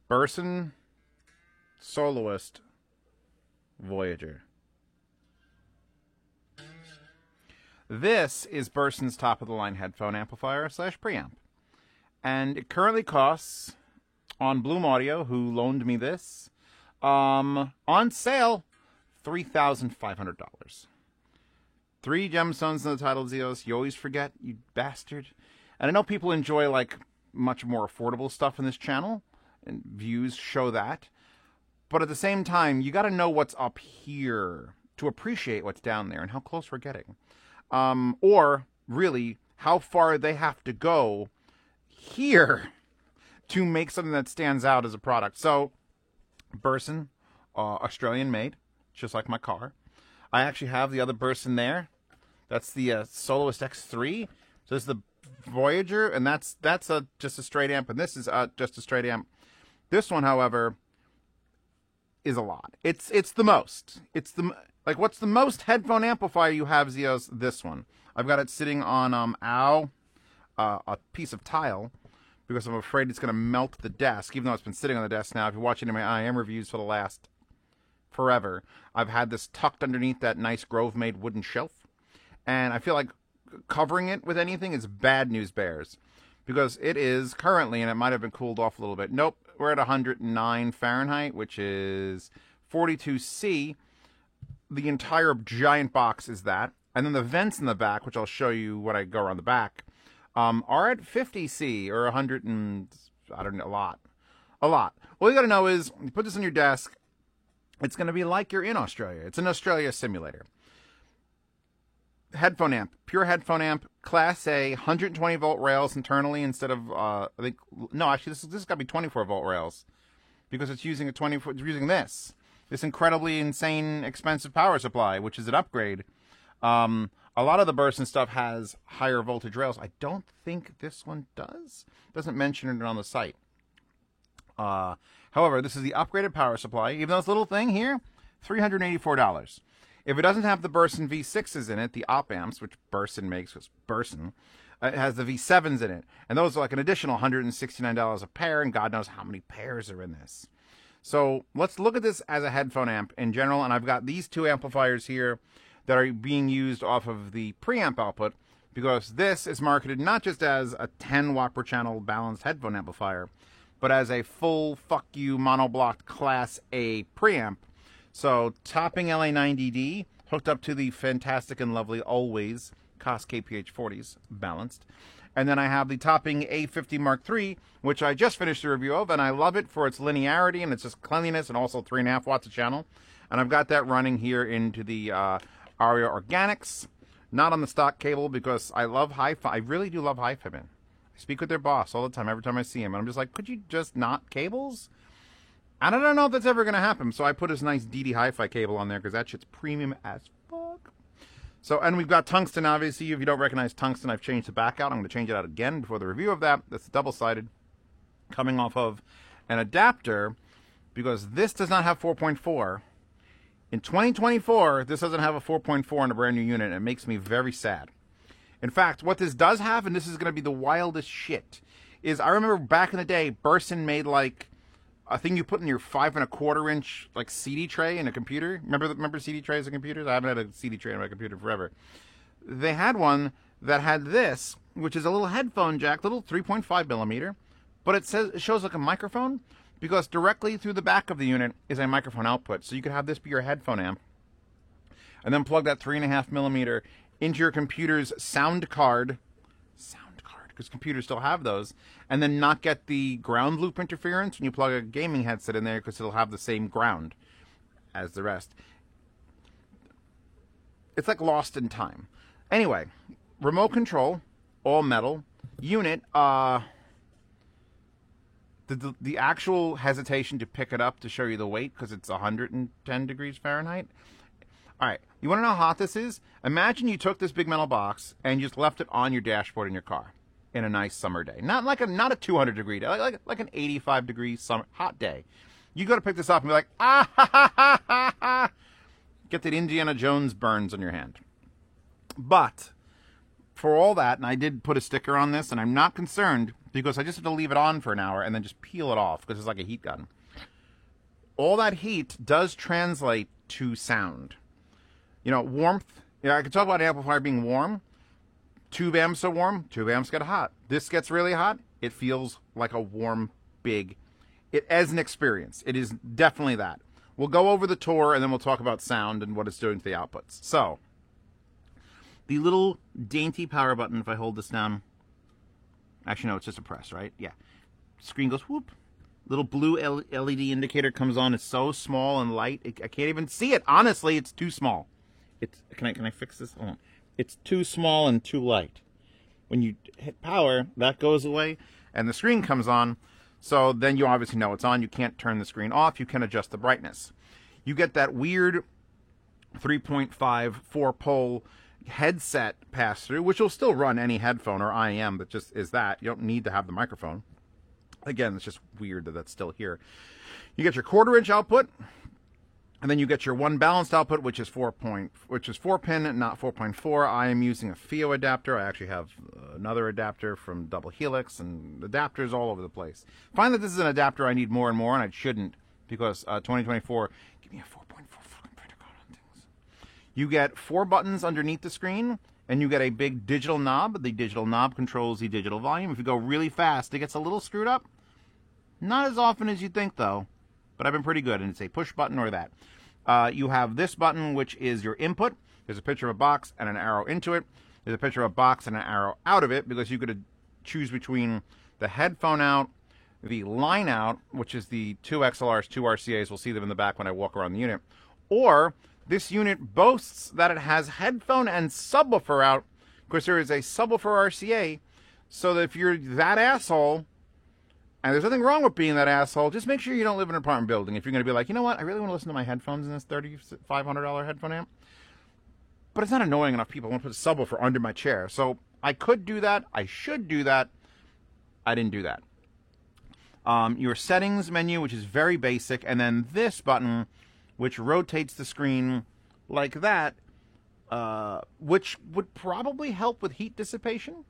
Burson Soloist Voyager. This is Burson's top-of-the-line headphone amplifier / preamp. And it currently costs, on Bloom Audio, who loaned me this, on sale, $3,500. 3 gemstones in the title, Zeos. You always forget, you bastard. And I know people enjoy, like, much more affordable stuff in this channel, and views show that. But at the same time, you got to know what's up here to appreciate what's down there and how close we're getting. Or, really, how far they have to go here to make something that stands out as a product. So, Burson, Australian made, just like my car. I actually have the other Burson there. That's the Soloist X3. So this is the Voyager, and that's just a straight amp, and this is just a straight amp. This one, however, is a lot. It's the most. It's the like what's the most headphone amplifier you have, Zeos? This one. I've got it sitting on a piece of tile because I'm afraid it's going to melt the desk, even though it's been sitting on the desk now. If you're watching my IM reviews for the last forever, I've had this tucked underneath that nice Grove-made wooden shelf, and I feel like covering it with anything is bad news bears, because it is currently, and it might have been cooled off a little bit. Nope, we're at 109 Fahrenheit, which is 42 C. The entire giant box is that, and then the vents in the back, which I'll show you when I go around the back, are at 50 C, or 100 and, I don't know, a lot. All you gotta know is, you put this on your desk, it's gonna be like you're in Australia. It's an Australia simulator. Headphone amp, pure headphone amp, Class A, 120 volt rails internally instead of, I think, no, actually, this has got to be 24 volt rails, because it's using it's using this incredibly insane expensive power supply, which is an upgrade. A lot of the Burson stuff has higher voltage rails. I don't think this one does. Doesn't mention it on the site. However, this is the upgraded power supply. Even though this little thing here, $384. If it doesn't have the Burson V6s in it, the op amps, which Burson makes, was Burson, it has the V7s in it. And those are like an additional $169 a pair, and God knows how many pairs are in this. So let's look at this as a headphone amp in general, and I've got these 2 amplifiers here that are being used off of the preamp output, because this is marketed not just as a 10 watt per channel balanced headphone amplifier, but as a full fuck you monoblocked Class A preamp. So, topping LA90D, hooked up to the fantastic and lovely always Koss KPH40s, balanced. And then I have the topping A50 Mark III, which I just finished a review of, and I love it for its linearity and its just cleanliness, and also 3.5 watts a channel. And I've got that running here into the Aria Organics, not on the stock cable, because I love hi-fi. I really do love hi-fi, man. I speak with their boss all the time, every time I see him, and I'm just like, could you just not cables? And I don't know if that's ever going to happen, so I put this nice DD Hi-Fi cable on there, because that shit's premium as fuck. So, and we've got tungsten, obviously. If you don't recognize tungsten, I've changed the back out. I'm going to change it out again before the review of that. That's double-sided, coming off of an adapter, because this does not have 4.4. In 2024, this doesn't have a 4.4 on a brand new unit, and it makes me very sad. In fact, what this does have, and this is going to be the wildest shit, is I remember back in the day, Burson made like a thing you put in your 5 1/4 inch like CD tray in a computer. Remember CD trays in computers? I haven't had a CD tray in my computer forever. They had one that had this, which is a little headphone jack, little 3.5 millimeter, but it shows like a microphone, because directly through the back of the unit is a microphone output. So you could have this be your headphone amp, and then plug that 3.5 millimeter into your computer's sound card, because computers still have those, and then not get the ground loop interference when you plug a gaming headset in there, because it'll have the same ground as the rest. It's like lost in time. Anyway, remote control, all metal, unit, the actual hesitation to pick it up to show you the weight, because it's 110 degrees Fahrenheit. All right, you want to know how hot this is? Imagine you took this big metal box and you just left it on your dashboard in your car in a nice summer day. Not a 200 degree day, like an 85 degree summer hot day. You go to pick this up and be like, ah ha ha ha ha ha. Get that Indiana Jones burns on your hand. But for all that, and I did put a sticker on this, and I'm not concerned because I just have to leave it on for an hour and then just peel it off because it's like a heat gun. All that heat does translate to sound. You know, warmth. You know, I could talk about an amplifier being warm. Tube amps are warm. Tube amps get hot. This gets really hot. It feels like a warm, big. It as an experience. It is definitely that. We'll go over the tour and then we'll talk about sound and what it's doing to the outputs. So, the little dainty power button, if I hold this down. Actually, no, it's just a press, right? Yeah. Screen goes whoop. Little blue LED indicator comes on. It's so small and light. I can't even see it. Honestly, it's too small. Can I fix this? Hold on. It's too small and too light. When you hit power, that goes away and the screen comes on. So then you obviously know it's on. You can't turn the screen off. You can adjust the brightness. You get that weird 3.5 4-pole headset pass-through, which will still run any headphone or IM that just is that. You don't need to have the microphone. Again, it's just weird that that's still here. You get your 1/4-inch output, and then you get your one balanced output, which is 4 pin, not 4.4. I am using a FIO adapter. I actually have another adapter from Double Helix, and adapters all over the place. Find that this is an adapter I need more and more, and I shouldn't, because 2024, give me a 4.4 fucking printer code on things. You get 4 buttons underneath the screen, and you get a big digital knob. The digital knob controls the digital volume. If you go really fast, it gets a little screwed up. Not as often as you'd think, though. But I've been pretty good, and it's a push button or that. You have this button, which is your input. There's a picture of a box and an arrow into it. There's a picture of a box and an arrow out of it, because you could choose between the headphone out, the line out, which is the 2 XLRs, 2 RCAs. We'll see them in the back when I walk around the unit. Or this unit boasts that it has headphone and subwoofer out, because there is a subwoofer RCA, so that if you're that asshole, and there's nothing wrong with being that asshole, just make sure you don't live in an apartment building. If you're going to be like, you know what, I really want to listen to my headphones in this $3,500 headphone amp, but it's not annoying enough people. I want to put a subwoofer under my chair. So I could do that. I should do that. I didn't do that. Your settings menu, which is very basic, and then this button, which rotates the screen like that, which would probably help with heat dissipation.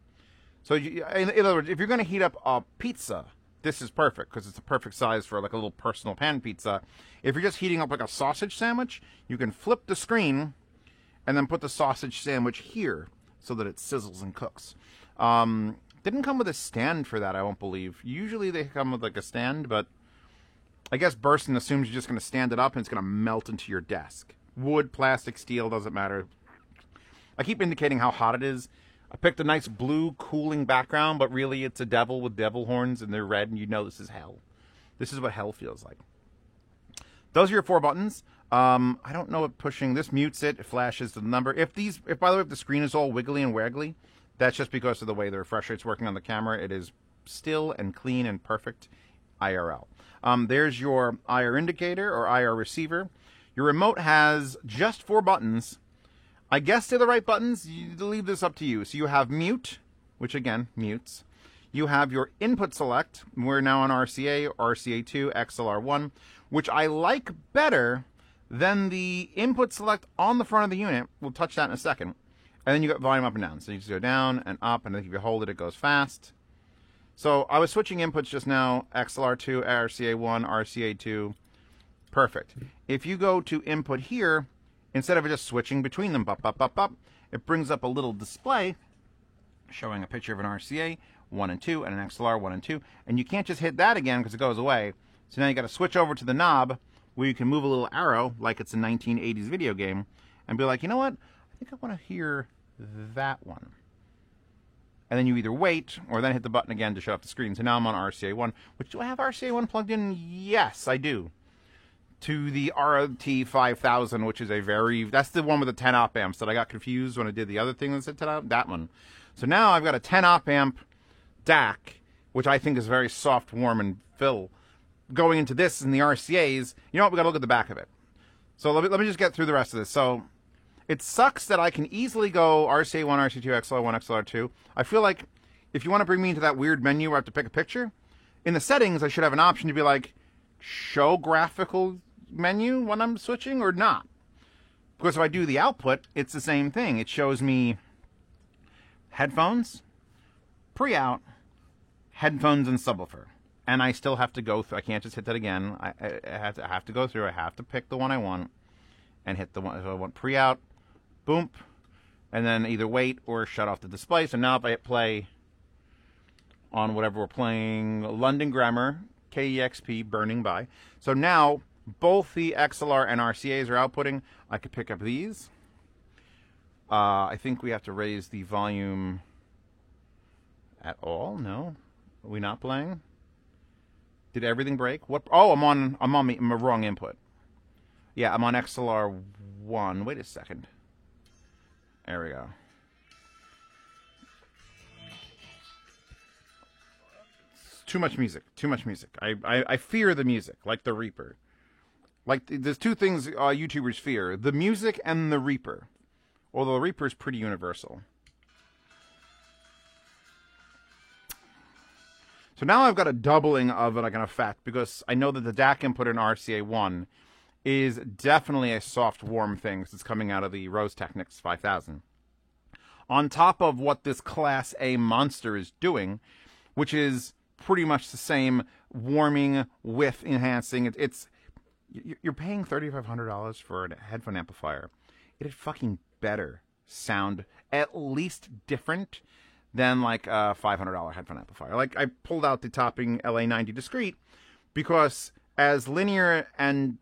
So in other words, if you're going to heat up a pizza, this is perfect, because it's the perfect size for like a little personal pan pizza. If you're just heating up like a sausage sandwich, you can flip the screen and then put the sausage sandwich here so that it sizzles and cooks. Didn't come with a stand for that, I won't believe. Usually they come with like a stand, but I guess Burson assumes you're just going to stand it up and it's going to melt into your desk. Wood, plastic, steel, doesn't matter. I keep indicating how hot it is. I picked a nice blue cooling background, but really it's a devil with devil horns and they're red, and you know this is hell. This is what hell feels like. Those are your 4 buttons. I don't know what pushing this mutes it. It flashes the number. If by the way, if the screen is all wiggly and waggly, that's just because of the way the refresh rate's working on the camera. It is still and clean and perfect IRL. There's your IR indicator or IR receiver. Your remote has just 4 buttons. I guess they're the right buttons. You leave this up to you. So you have mute, which again, mutes. You have your input select. We're now on RCA, RCA2, XLR1, which I like better than the input select on the front of the unit. We'll touch that in a second. And then you got volume up and down. So you just go down and up, and then if you hold it, it goes fast. So I was switching inputs just now, XLR2, RCA1, RCA2. Perfect. If you go to input here, instead of just switching between them, it brings up a little display showing a picture of an RCA 1 and 2 and an XLR 1 and 2. And you can't just hit that again because it goes away. So now you got to switch over to the knob where you can move a little arrow like it's a 1980s video game and be like, you know what? I think I want to hear that one. And then you either wait or then hit the button again to shut off the screen. So now I'm on RCA 1. Which, do I have RCA 1 plugged in? Yes, I do. To the RT5000, which is that's the one with the 10 op amps that I got confused when I did the other thing that said 10 op, that one. So now I've got a 10 op amp DAC, which I think is very soft, warm, and fill. Going into this and the RCAs, you know what, we got to look at the back of it. So let me just get through the rest of this. So it sucks that I can easily go RCA1, RCA2, XLR1, XLR2. I feel like if you want to bring me into that weird menu where I have to pick a picture, in the settings I should have an option to be like, show graphical menu when I'm switching or not. Because if I do the output, it's the same thing. It shows me headphones, pre-out, headphones, and subwoofer. And I still have to go through. I can't just hit that again. I have to go through. I have to pick the one I want and hit the one. So I want pre-out, boom, and then either wait or shut off the display. So now if I hit play on whatever we're playing, London Grammar, KEXP, Burning By. So now both the XLR and RCAs are outputting. I could pick up these. I think we have to raise the volume at all. No, are we not playing? Did everything break? What? Oh, I'm on my wrong input. Yeah, I'm on XLR 1. Wait a second. There we go. It's too much music. Too much music. I fear the music, like the Reaper. Like, there's two things YouTubers fear. The music and the Reaper. Although the Reaper is pretty universal. So now I've got a doubling of like an effect because I know that the DAC input in RCA1 is definitely a soft, warm thing because it's coming out of the Rose Technics 5000. On top of what this Class A monster is doing, which is pretty much the same warming, width enhancing. You're paying $3,500 for a headphone amplifier. It fucking better sound at least different than like a $500 headphone amplifier. Like, I pulled out the Topping LA90 Discreet because as linear and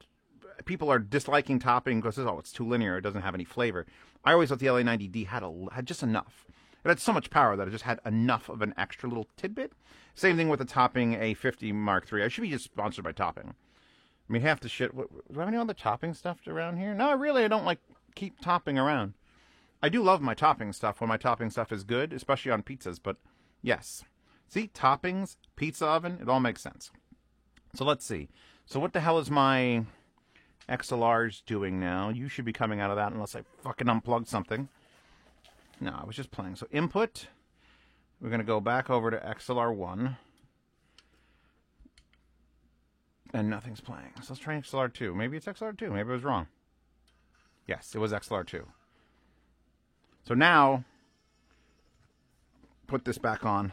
people are disliking Topping because, oh, it's too linear, it doesn't have any flavor. I always thought the LA90D had just enough. It had so much power that it just had enough of an extra little tidbit. Same thing with the Topping A50 Mark III. I should be just sponsored by Topping. I mean, half the shit. Do I have any other Topping stuff around here? No, really, I don't like keep Topping around. I do love my Topping stuff when my Topping stuff is good, especially on pizzas, but yes. See, Toppings, pizza oven, it all makes sense. So let's see. So what the hell is my XLRs doing now? You should be coming out of that unless I fucking unplugged something. No, I was just playing. So input, we're going to go back over to XLR1. And nothing's playing. So let's try XLR2. Maybe it's XLR2. Maybe I was wrong. Yes, it was XLR2. So now, put this back on.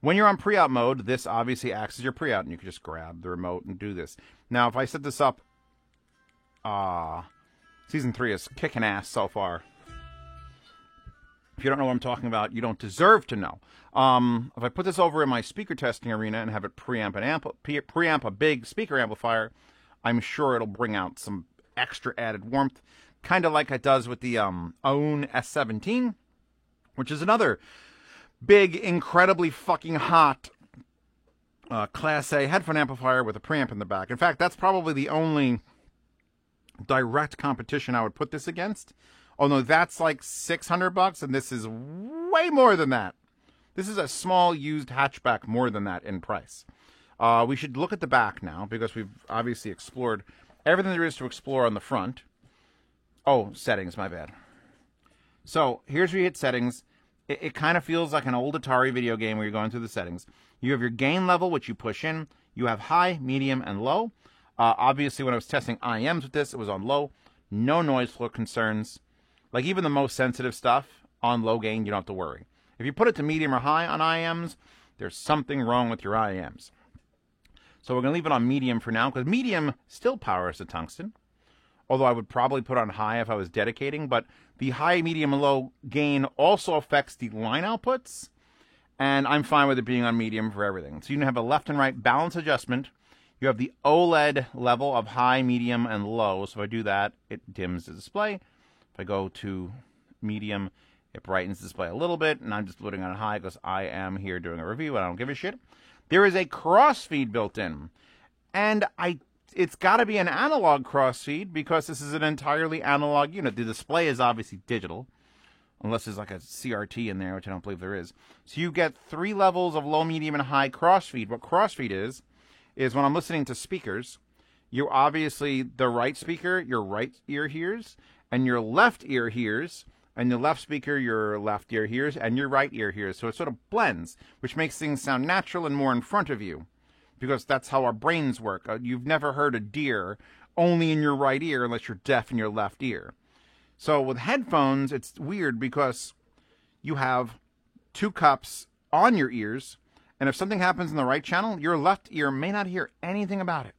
When you're on pre-out mode, this obviously acts as your pre-out, and you can just grab the remote and do this. Now, if I set this up, Season 3 is kicking ass so far. If you don't know what I'm talking about, you don't deserve to know. If I put this over in my speaker testing arena and have it preamp a big speaker amplifier, I'm sure it'll bring out some extra added warmth. Kind of like it does with the OWN S17, which is another big, incredibly fucking hot Class A headphone amplifier with a preamp in the back. In fact, that's probably the only direct competition I would put this against. Oh no, that's like $600, and this is way more than that. This is a small used hatchback more than that in price. We should look at the back now because we've obviously explored everything there is to explore on the front. Oh, settings, my bad. So here's where you hit settings. It kind of feels like an old Atari video game where you're going through the settings. You have your gain level, which you push in. You have high, medium, and low. Obviously, when I was testing IMs with this, it was on low. No noise floor concerns. Like even the most sensitive stuff on low gain, you don't have to worry. If you put it to medium or high on IMs, there's something wrong with your IMs. So we're going to leave it on medium for now, because medium still powers the tungsten. Although I would probably put on high if I was dedicating, but the high, medium, and low gain also affects the line outputs, and I'm fine with it being on medium for everything. So you can have a left and right balance adjustment. You have the OLED level of high, medium, and low. So if I do that, it dims the display. If I go to medium, it brightens the display a little bit, and I'm just putting on high because I am here doing a review and I don't give a shit. There is a crossfeed built in, and it's got to be an analog crossfeed because this is an entirely analog unit. The display is obviously digital, unless there's like a CRT in there, which I don't believe there is. So you get 3 levels of low, medium, and high crossfeed. What crossfeed is when I'm listening to speakers, you obviously, the right speaker, your right ear hears, and your left ear hears, and the left speaker, your left ear hears, and your right ear hears. So it sort of blends, which makes things sound natural and more in front of you, because that's how our brains work. You've never heard a deer only in your right ear unless you're deaf in your left ear. So with headphones, it's weird because you have 2 cups on your ears, and if something happens in the right channel, your left ear may not hear anything about it.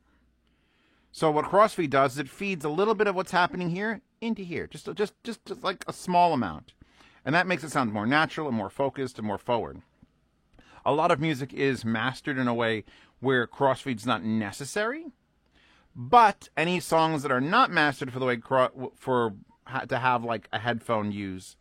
So what crossfeed does is it feeds a little bit of what's happening here into here, just like a small amount. And that makes it sound more natural and more focused and more forward. A lot of music is mastered in a way where crossfeed's not necessary, but any songs that are not mastered for the way to have like a headphone use,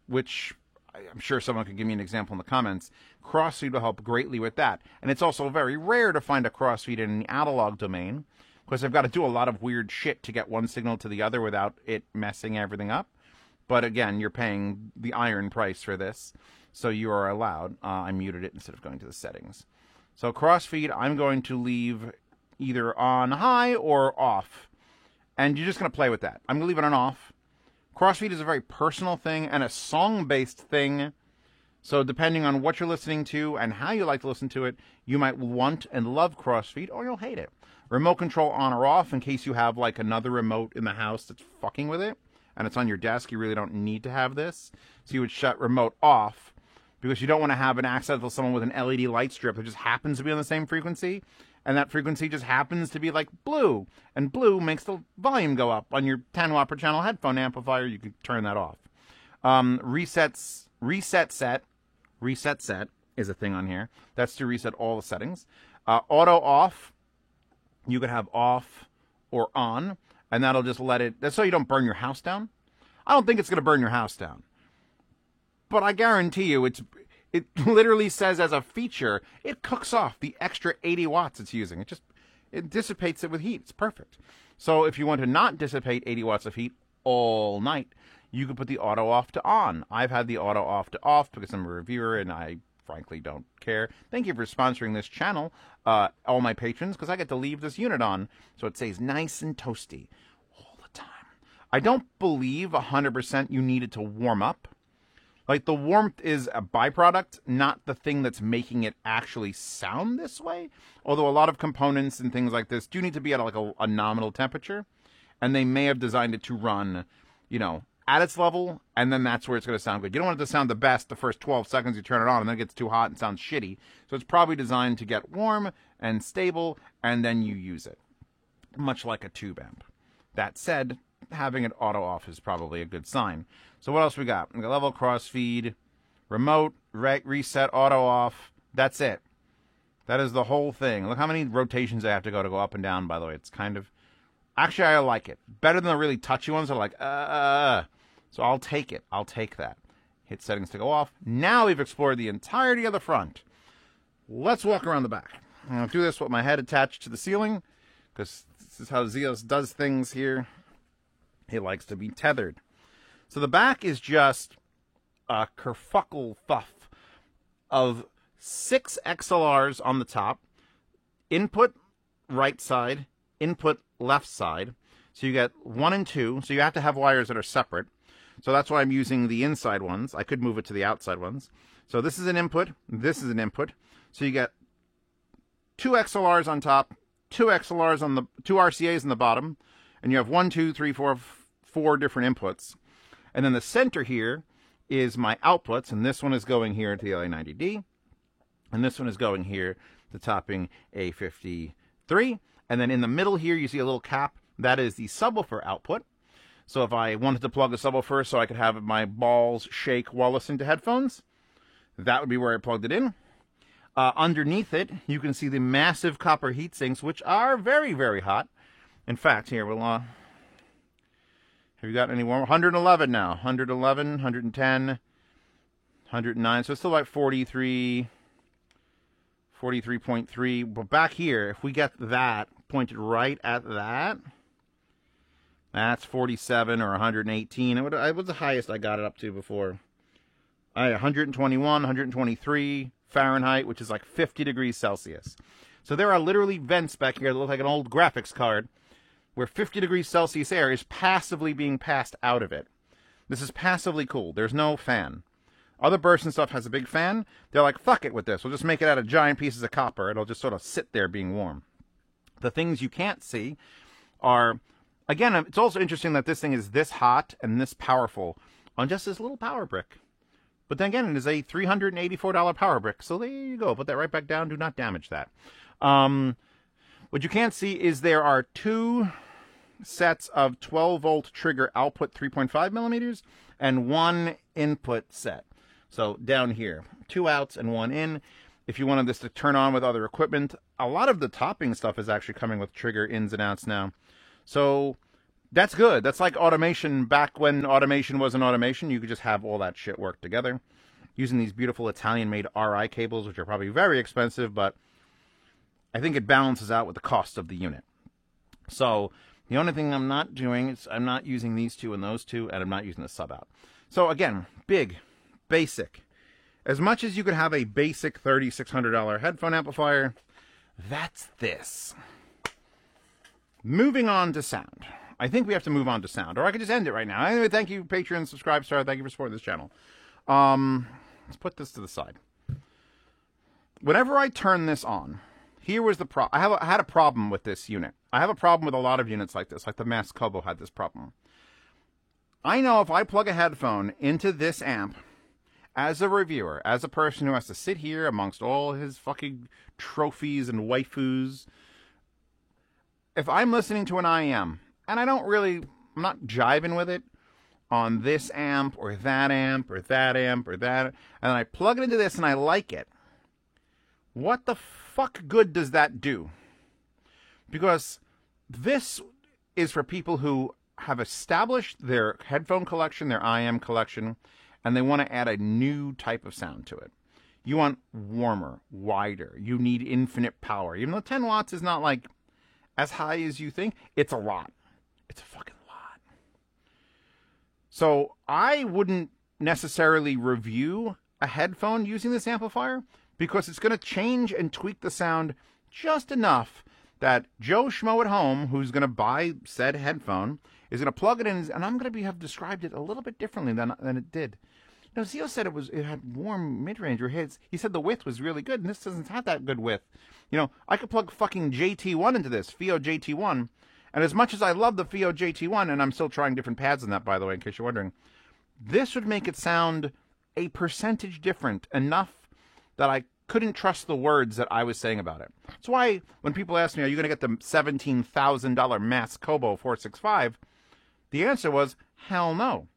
which I'm sure someone could give me an example in the comments, crossfeed will help greatly with that. And it's also very rare to find a crossfeed in the analog domain, because I've got to do a lot of weird shit to get one signal to the other without it messing everything up. But again, you're paying the iron price for this, so you are allowed. I muted it instead of going to the settings. So crossfeed, I'm going to leave either on high or off. And you're just going to play with that. I'm going to leave it on off. Crossfeed is a very personal thing and a song-based thing. So depending on what you're listening to and how you like to listen to it, you might want and love crossfeed, or you'll hate it. Remote control on or off in case you have like another remote in the house that's fucking with it and it's on your desk. You really don't need to have this. So you would shut remote off because you don't want to have an accidental someone with an LED light strip that just happens to be on the same frequency, and that frequency just happens to be like blue, and blue makes the volume go up on your 10 watt per channel headphone amplifier. You can turn that off. Reset set is a thing on here. That's to reset all the settings. Auto off, you could have off or on, and that'll just let it, that's so you don't burn your house down. I don't think it's going to burn your house down, but I guarantee you it literally says as a feature, it cooks off the extra 80 watts it's using. It dissipates it with heat. It's perfect. So if you want to not dissipate 80 watts of heat all night, you could put the auto off to on. I've had the auto off to off because I'm a reviewer and I frankly don't care. Thank you for sponsoring this channel, all my patrons, because I get to leave this unit on so it stays nice and toasty all the time. I don't believe 100% you need it to warm up. Like, the warmth is a byproduct, not the thing that's making it actually sound this way. Although a lot of components and things like this do need to be at like a nominal temperature, and they may have designed it to run, you know, at its level, and then that's where it's going to sound good. You don't want it to sound the best the first 12 seconds you turn it on, and then it gets too hot and sounds shitty. So it's probably designed to get warm and stable, and then you use it. Much like a tube amp. That said, having it auto off is probably a good sign. So what else we got? We got level, crossfeed, remote, reset, auto off. That's it. That is the whole thing. Look how many rotations I have to go up and down, by the way. It's kind of... Actually, I like it. Better than the really touchy ones that are like, So I'll take it. I'll take that. Hit settings to go off. Now we've explored the entirety of the front. Let's walk around the back. I'm going to do this with my head attached to the ceiling, because this is how Zeos does things here. He likes to be tethered. So the back is just a kerfuckle fuff of 6 XLRs on the top. Input right side, input left side. So you get 1 and 2. So you have to have wires that are separate. So that's why I'm using the inside ones. I could move it to the outside ones. So this is an input. This is an input. So you get 2 XLRs on top, 2 XLRs on the 2 RCAs on the bottom, and you have 1, 2, 3, 4 different inputs. And then the center here is my outputs, and this one is going here to the LA90D, and this one is going here to topping A53. And then in the middle here, you see a little cap. That is the subwoofer output. So if I wanted to plug a subwoofer so I could have my balls shake while listening to headphones, that would be where I plugged it in. Underneath it, you can see the massive copper heat sinks, which are very, very hot. In fact, here, we'll... have you got any more? 111 now. 111, 110, 109. So it's still like 43, 43.3. But back here, if we get that pointed right at that, that's 47 or 118. It was the highest I got it up to before. 121, 123 Fahrenheit, which is like 50 degrees Celsius. So there are literally vents back here that look like an old graphics card, where 50 degrees Celsius air is passively being passed out of it. This is passively cooled. There's no fan. Other Burson stuff has a big fan. They're like, fuck it with this. We'll just make it out of giant pieces of copper. It'll just sort of sit there being warm. The things you can't see are, again, it's also interesting that this thing is this hot and this powerful on just this little power brick. But then again, it is a $384 power brick. So there you go. Put that right back down. Do not damage that. What you can't see is there are 2 sets of 12-volt trigger output 3.5 millimeters and 1 input set. So down here, 2 outs and 1 in. If you wanted this to turn on with other equipment, a lot of the topping stuff is actually coming with trigger ins and outs now. So that's good. That's like automation back when automation wasn't automation. You could just have all that shit work together using these beautiful Italian-made RI cables, which are probably very expensive, but I think it balances out with the cost of the unit. So the only thing I'm not doing is I'm not using these 2 and those 2, and I'm not using the sub out. So again, big, basic. As much as you could have a basic $3,600 headphone amplifier, that's this. Moving on to sound. I think we have to move on to sound, or I could just end it right now. Anyway, thank you, Patreon, subscribe star. Thank you for supporting this channel. Let's put this to the side. Whenever I turn this on, here was the problem. I had a problem with this unit. I have a problem with a lot of units like this, like the Mass Kobo had this problem. I know if I plug a headphone into this amp, as a reviewer, as a person who has to sit here amongst all his fucking trophies and waifus, if I'm listening to an IEM, and I'm not jiving with it on this amp or that amp or that amp or that, and I plug it into this and I like it, what the fuck good does that do? Because this is for people who have established their headphone collection, their IEM collection, and they want to add a new type of sound to it. You want warmer, wider. You need infinite power. Even though 10 watts is not like as high as you think, it's a lot. It's a fucking lot. So I wouldn't necessarily review a headphone using this amplifier because it's going to change and tweak the sound just enough that Joe Schmo at home, who's going to buy said headphone, is going to plug it in, and I'm going to have described it a little bit differently than it did. You know, Zio said it had warm mid-range or hits. He said the width was really good, and this doesn't have that good width. You know, I could plug fucking JT1 into this, FiiO JT1, and as much as I love the FiiO JT1, and I'm still trying different pads in that, by the way, in case you're wondering, this would make it sound a percentage different enough that I couldn't trust the words that I was saying about it. That's why when people ask me, are you going to get the $17,000 Mass Kobo 465? The answer was, hell no.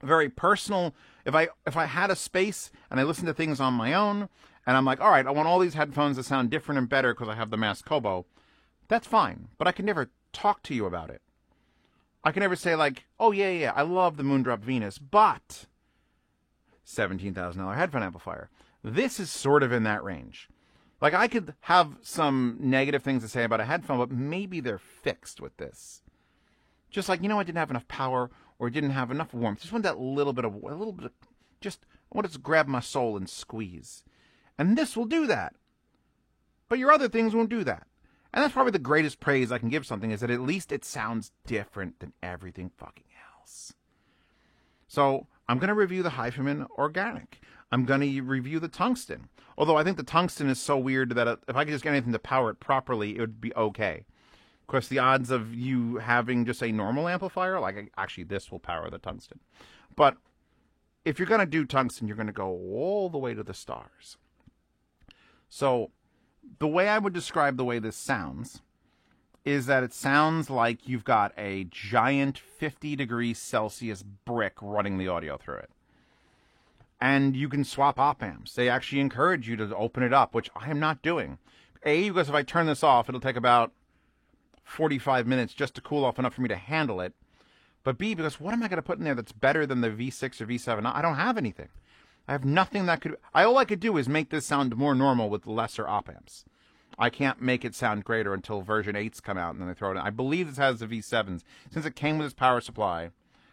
Very personal. If I had a space and I listened to things on my own, and I'm like, all right, I want all these headphones to sound different and better because I have the Mass Kobo, that's fine. But I can never talk to you about it. I can never say like, oh yeah, I love the Moondrop Venus, but $17,000 headphone amplifier. This is sort of in that range. Like, I could have some negative things to say about a headphone, but maybe they're fixed with this. Just like, you know, I didn't have enough power or didn't have enough warmth. Just want that little bit of, just, I want it to grab my soul and squeeze. And this will do that. But your other things won't do that. And that's probably the greatest praise I can give something, is that at least it sounds different than everything fucking else. So, I'm going to review the HiFiMan Organic. I'm going to review the Tungsten. Although I think the Tungsten is so weird that if I could just get anything to power it properly, it would be okay. Of course, the odds of you having just a normal amplifier, like actually this will power the Tungsten. But if you're going to do Tungsten, you're going to go all the way to the stars. So the way I would describe the way this sounds is that it sounds like you've got a giant 50 degrees Celsius brick running the audio through it. And you can swap op amps. They actually encourage you to open it up, which I am not doing. A, because if I turn this off, it'll take about 45 minutes just to cool off enough for me to handle it. But B, because what am I going to put in there that's better than the V6 or V7? I don't have anything. I have nothing that could... all I could do is make this sound more normal with lesser op amps. I can't make it sound greater until version 8s come out and then they throw it in. I believe this has the V7s. Since it came with this power supply...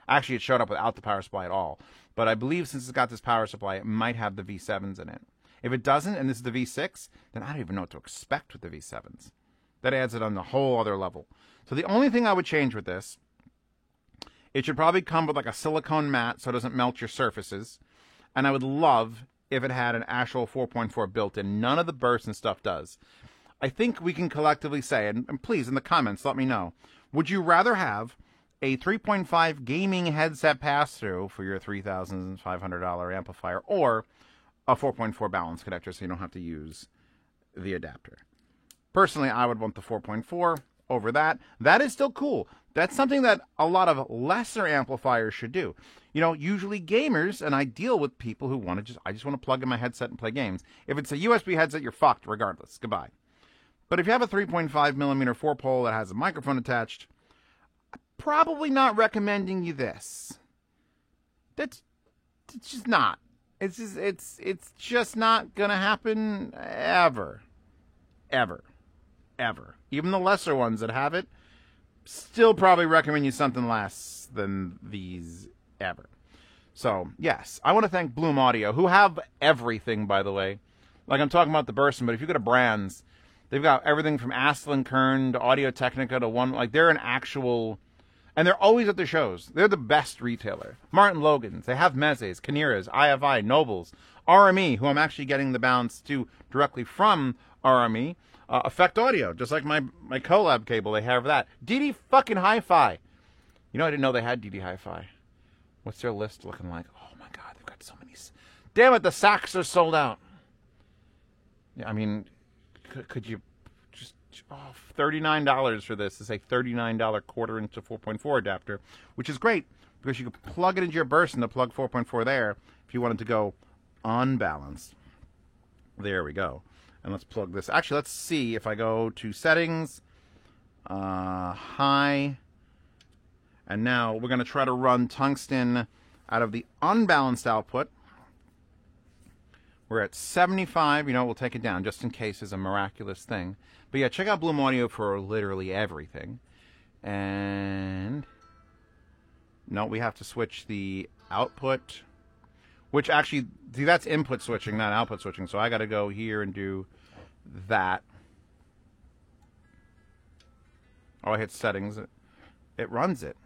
Actually, it showed up without the power supply at all. But I believe since it's got this power supply, it might have the V7s in it. If it doesn't, and this is the V6, then I don't even know what to expect with the V7s. That adds it on a whole other level. So the only thing I would change with this, it should probably come with like a silicone mat so it doesn't melt your surfaces. And I would love if it had an actual 4.4 built in. None of the bursts and stuff does. I think we can collectively say, and please in the comments let me know, would you rather have a 3.5 gaming headset pass-through for your $3,500 amplifier, or a 4.4 balance connector so you don't have to use the adapter. Personally, I would want the 4.4 over that. That is still cool. That's something that a lot of lesser amplifiers should do. You know, usually gamers, and I deal with people who want to I just want to plug in my headset and play games. If it's a USB headset, you're fucked regardless. Goodbye. But if you have a 3.5 millimeter 4-pole that has a microphone attached, I'm probably not recommending you this. It's just not. It's just not gonna happen ever. Even the lesser ones that have it, still probably recommend you something less than these ever. So, yes, I want to thank Bloom Audio, who have everything, by the way. Like, I'm talking about the Burson, but if you go to brands, they've got everything from Aslan Kern to Audio Technica to one, like, they're an actual, and they're always at the shows. They're the best retailer. Martin Logan's, they have Mezes, Kaniras, IFI, Nobles, RME, who I'm actually getting the balance to directly from RME. Effect Audio, just like my collab cable, they have that. DD fucking Hi-Fi. You know, I didn't know they had DD Hi-Fi. What's their list looking like? Oh my God, they've got so many. Damn it, the sacks are sold out. Yeah, I mean, could you just $39 for this? It's a $39 quarter-inch to 4.4 adapter, which is great because you can plug it into your Burson to plug 4.4 there if you wanted to go unbalanced. There we go. And let's plug this. Actually, let's see if I go to settings, high, and now we're going to try to run tungsten out of the unbalanced output. We're at 75. You know, we'll take it down just in case it's a miraculous thing. But yeah, check out Bloom Audio for literally everything. And no, we have to switch the output, which actually, see, that's input switching, not output switching. So I got to go here and do that. Oh, I hit settings. It runs it.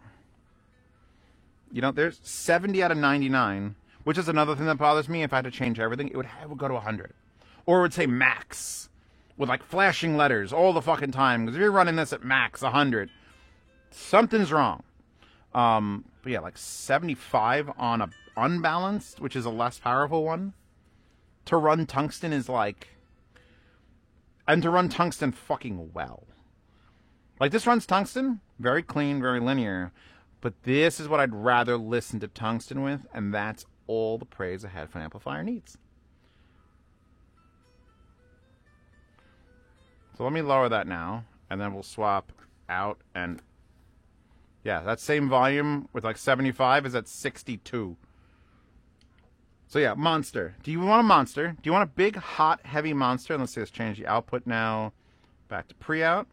You know, there's 70 out of 99, which is another thing that bothers me. If I had to change everything, it would go to 100. Or it would say max with like flashing letters all the fucking time. Because if you're running this at max 100, something's wrong. But yeah, like 75 on a unbalanced, which is a less powerful one. To run tungsten is like, and to run tungsten fucking well. Like this runs tungsten, very clean, very linear. But this is what I'd rather listen to tungsten with, and that's all the praise a headphone amplifier needs. So let me lower that now, and then we'll swap out, and yeah, that same volume with like 75 is at 62. So yeah, monster. Do you want a monster? Do you want a big, hot, heavy monster? Let's see, let's change the output now back to pre-out.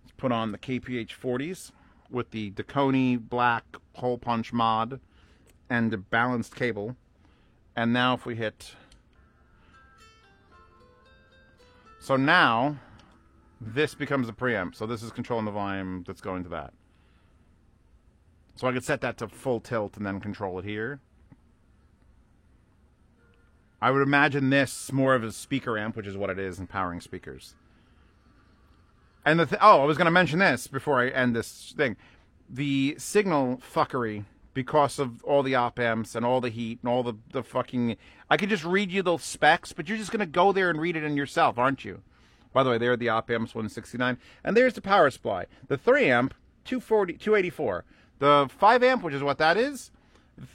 Let's put on the KPH 40s with the Dakoni black hole punch mod and the balanced cable. And now if we hit... So now, this becomes the preamp. So this is controlling the volume that's going to that. So I could set that to full tilt and then control it here. I would imagine this more of a speaker amp, which is what it is in powering speakers. And I was going to mention this before I end this thing. The signal fuckery, because of all the op amps and all the heat and all the fucking... I could just read you those specs, but you're just going to go there and read it in yourself, aren't you? By the way, there are the op amps 169. And there's the power supply. The 3 amp, 284. The 5 amp, which is what that is,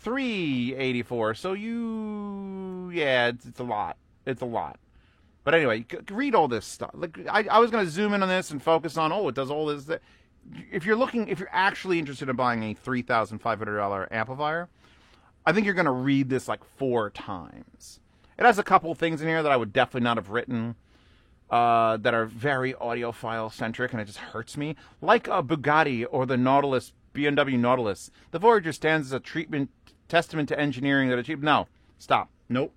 384. So yeah, it's a lot. It's a lot. But anyway, read all this stuff. Like I was going to zoom in on this and focus on, it does all this. If you're actually interested in buying a $3,500 amplifier, I think you're going to read this like 4 times. It has a couple of things in here that I would definitely not have written that are very audiophile centric, and it just hurts me. Like a Bugatti or the Nautilus, BMW Nautilus. The Voyager stands as a testament to engineering that achieved. No, stop. Nope.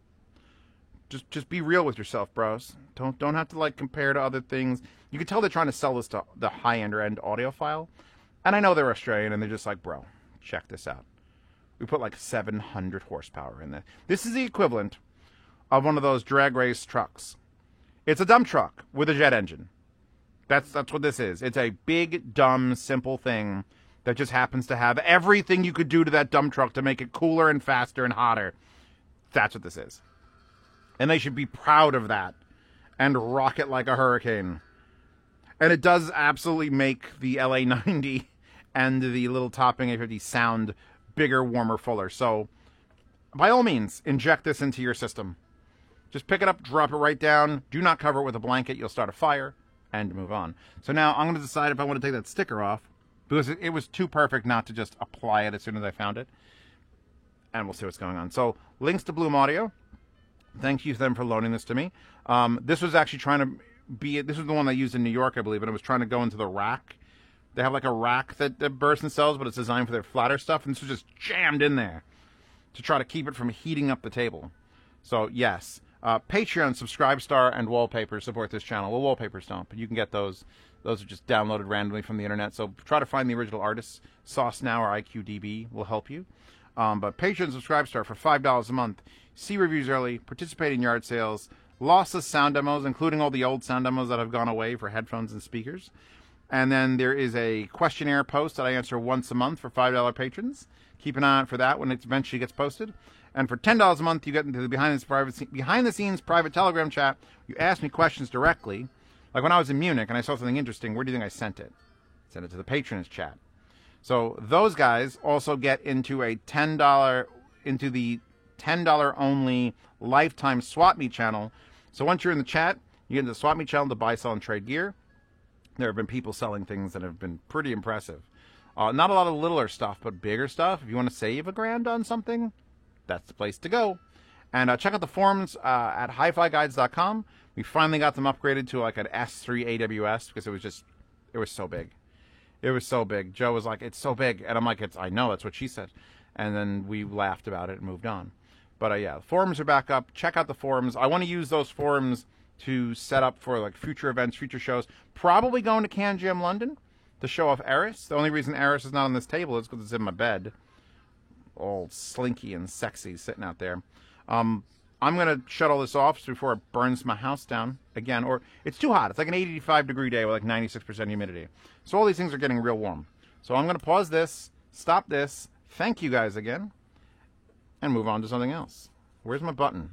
Just be real with yourself, bros. Don't have to like compare to other things. You can tell they're trying to sell this to the high-end audiophile. And I know they're Australian and they're just like, bro, check this out. We put like 700 horsepower in there. This is the equivalent of one of those drag race trucks. It's a dump truck with a jet engine. That's what this is. It's a big, dumb, simple thing that just happens to have everything you could do to that dump truck to make it cooler and faster and hotter. That's what this is. And they should be proud of that and rock it like a hurricane. And it does absolutely make the LA90 and the little topping A50 sound bigger, warmer, fuller. So, by all means, inject this into your system. Just pick it up, drop it right down. Do not cover it with a blanket. You'll start a fire and move on. So now I'm going to decide if I want to take that sticker off, because it was too perfect not to just apply it as soon as I found it. And we'll see what's going on. So, links to Bloom Audio. Thank you to them for loaning this to me. This was actually trying to be, this was the one I used in New York, I believe, and it was trying to go into the rack. They have like a rack that Burson sells, but it's designed for their flatter stuff, and this was just jammed in there to try to keep it from heating up the table. So, yes. Patreon, Subscribestar, and Wallpaper support this channel. Well, Wallpapers don't, but you can get those. Those are just downloaded randomly from the internet. So try to find the original artists. Sauce Now or IQDB will help you. But Patreon, Subscribestar for $5 a month. See reviews early. Participate in yard sales. Lossless sound demos, including all the old sound demos that have gone away for headphones and speakers. And then there is a questionnaire post that I answer once a month for $5 patrons. Keep an eye out for that when it eventually gets posted. And for $10 a month, you get into the behind-the-scenes private Telegram chat. You ask me questions directly. Like when I was in Munich and I saw something interesting, where do you think I sent it? I sent it to the patronage chat. So those guys also get into a $10 only lifetime Swap Meet channel. So once you're in the chat, you get into the Swap Meet channel to buy, sell, and trade gear. There have been people selling things that have been pretty impressive. Not a lot of littler stuff, but bigger stuff. If you want to save $1,000 on something, that's the place to go. And check out the forums at HiFiGuides.com. We finally got them upgraded to like an S3 AWS because it was so big. It was so big. Joe was like, it's so big. And I'm like, I know, that's what she said. And then we laughed about it and moved on. But yeah, the forums are back up. Check out the forums. I want to use those forums to set up for like future events, future shows. Probably going to Can Jam London to show off Eris. The only reason Eris is not on this table is because it's in my bed. All slinky and sexy sitting out there. I'm going to shut all this off before it burns my house down again. Or it's too hot. It's like an 85-degree day with like 96% humidity. So all these things are getting real warm. So I'm going to pause this, stop this, thank you guys again, and move on to something else. Where's my button?